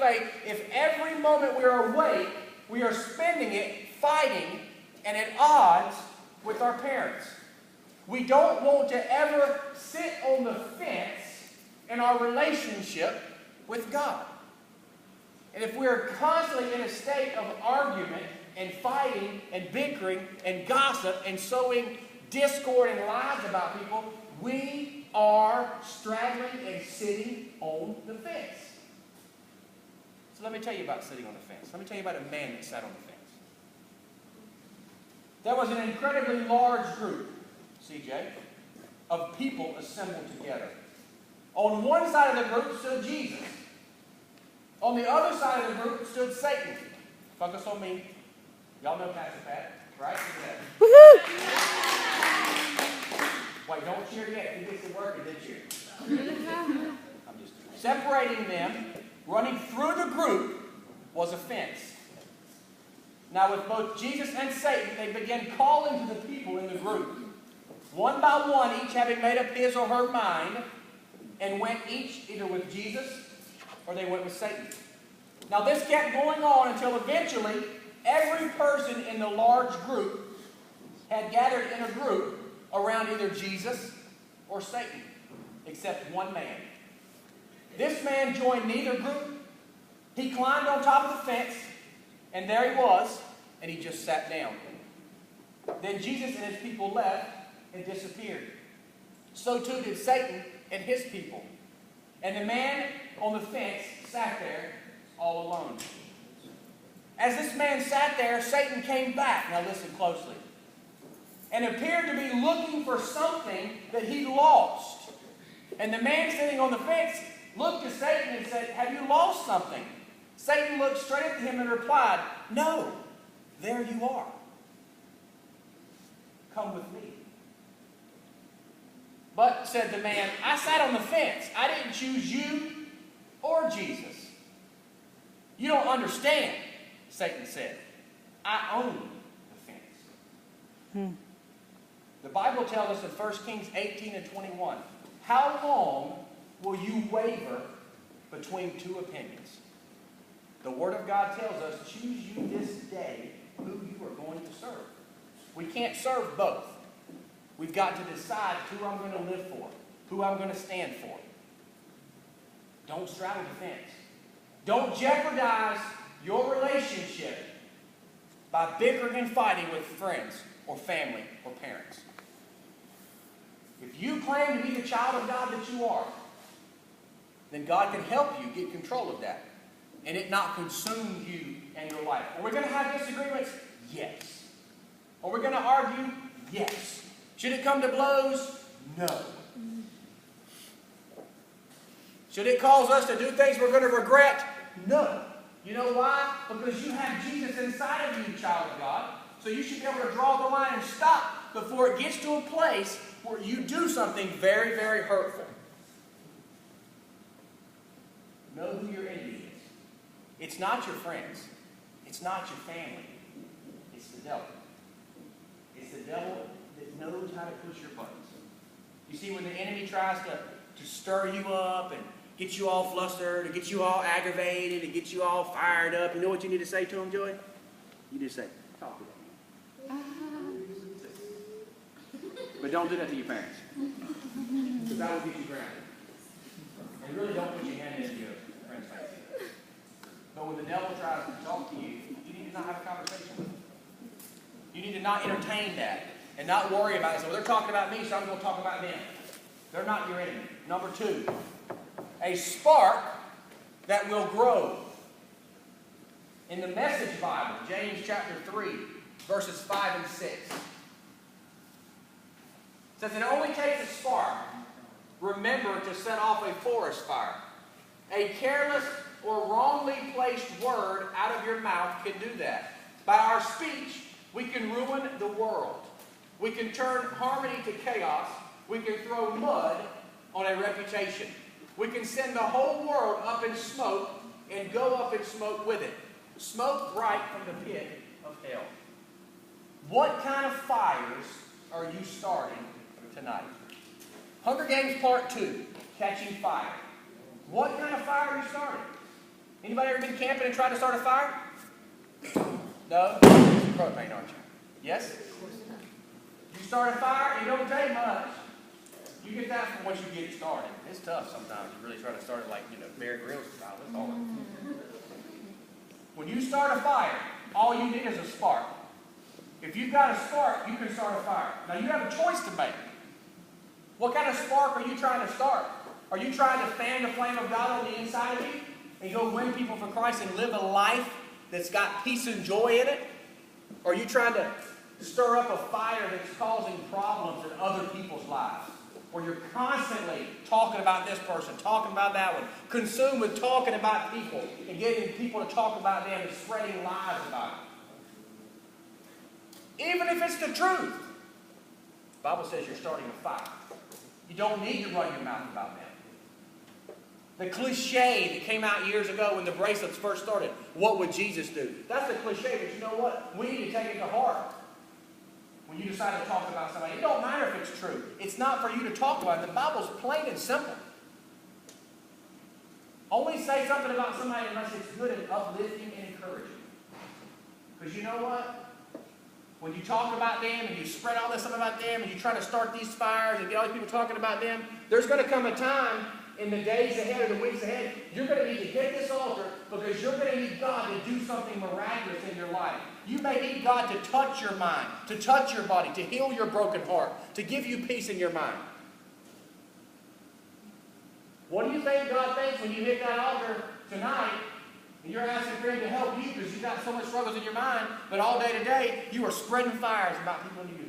faith if every moment we are awake, we are spending it fighting and at odds with our parents? We don't want to ever sit on the fence in our relationship with God. And if we're constantly in a state of argument and fighting and bickering and gossip and sowing discord and lies about people, we are straddling and sitting on the fence. So let me tell you about sitting on the fence. Let me tell you about a man that sat on the fence. There was an incredibly large group, CJ, of people assembled together. On one side of the group stood Jesus. On the other side of the group stood Satan. Focus on me. Y'all know Pastor Pat, right? Woohoo! Wait, don't cheer yet. You get to work and then cheer. I'm just separating them, running through the group, was a fence. Now, with both Jesus and Satan, they began calling to the people in the group, one by one, each having made up his or her mind, and went each either with Jesus or they went with Satan. Now, this kept going on until eventually every person in the large group had gathered in a group around either Jesus or Satan, except one man. This man joined neither group. He climbed on top of the fence, and there he was, and he just sat down. Then Jesus and his people left and disappeared. So too did Satan and his people. And the man on the fence sat there all alone. As this man sat there, Satan came back. Now listen closely. And appeared to be looking for something that he lost. And the man sitting on the fence looked at Satan and said, "Have you lost something?" Satan looked straight at him and replied, "No, there you are. Come with me." "But," said the man, "I sat on the fence. I didn't choose you or Jesus." "You don't understand," Satan said. "I own the fence." The Bible tells us in 1 Kings 18 and 21, "How long will you waver between two opinions?" The Word of God tells us, choose you this day who you are going to serve. We can't serve both. We've got to decide who I'm going to live for, who I'm going to stand for. Don't straddle the fence. Don't jeopardize your relationship by bickering and fighting with friends or family or parents. If you claim to be the child of God that you are, then God can help you get control of that and it not consume you and your life. Are we going to have disagreements? Yes. Are we going to argue? Yes. Should it come to blows? No. Should it cause us to do things we're going to regret? No. You know why? Because you have Jesus inside of you, child of God. So you should be able to draw the line and stop before it gets to a place where you do something very, very hurtful. Know who your enemy is. It's not your friends. It's not your family. It's the devil. It's the devil that knows how to push your buttons. You see, when the enemy tries to stir you up and get you all flustered, or get you all aggravated, and get you all fired up, you know what you need to say to him, Joy? You just say, "Talk to them." But don't do that to your parents. Because that will get you grounded. And really don't put your hand into your friend's face. But when the devil tries to talk to you, you need to not have a conversation with him. You need to not entertain that and not worry about it. So they're talking about me, so I'm going to talk about them. They're not your enemy. Number 2, a spark that will grow. In the Message Bible, James chapter 3, verses 5 and 6. It says, "It only takes a spark. Remember to set off a forest fire. A careless or wrongly placed word out of your mouth can do that. By our speech, we can ruin the world. We can turn harmony to chaos. We can throw mud on a reputation. We can send the whole world up in smoke and go up in smoke with it. Smoke right from the pit of hell." What kind of fires are you starting tonight? Hunger Games Part 2, Catching Fire. What kind of fire are you starting? Anybody ever been camping and tried to start a fire? No? You're propane, aren't you? Yes? You start a fire, it don't take much. You get that from once you get it started. It's tough sometimes. You really try to start it like, Bear Grylls style. It's hard. When you start a fire, all you need is a spark. If you've got a spark, you can start a fire. Now you have a choice to make. What kind of spark are you trying to start? Are you trying to fan the flame of God on the inside of you and go win people for Christ and live a life that's got peace and joy in it? Or are you trying to stir up a fire that's causing problems in other people's lives? Or you're constantly talking about this person, talking about that one, consumed with talking about people and getting people to talk about them and spreading lies about it. Even if it's the truth, the Bible says you're starting a fire. You don't need to run your mouth about them. The cliche that came out years ago when the bracelets first started, what would Jesus do? That's the cliche, but you know what? We need to take it to heart. When you decide to talk about somebody, it don't matter if it's true. It's not for you to talk about it. The Bible's plain and simple. Only say something about somebody unless it's good and uplifting and encouraging. Because you know what? When you talk about them and you spread all this stuff about them and you try to start these fires and get all these people talking about them, there's going to come a time in the days ahead or the weeks ahead, you're going to need to get this altar because you're going to need God to do something miraculous in your life. You may need God to touch your mind, to touch your body, to heal your broken heart, to give you peace in your mind. What do you think God thinks when you hit that altar tonight and you're asking for Him to help you because you've got so much struggles in your mind, but all day today you are spreading fires about people in your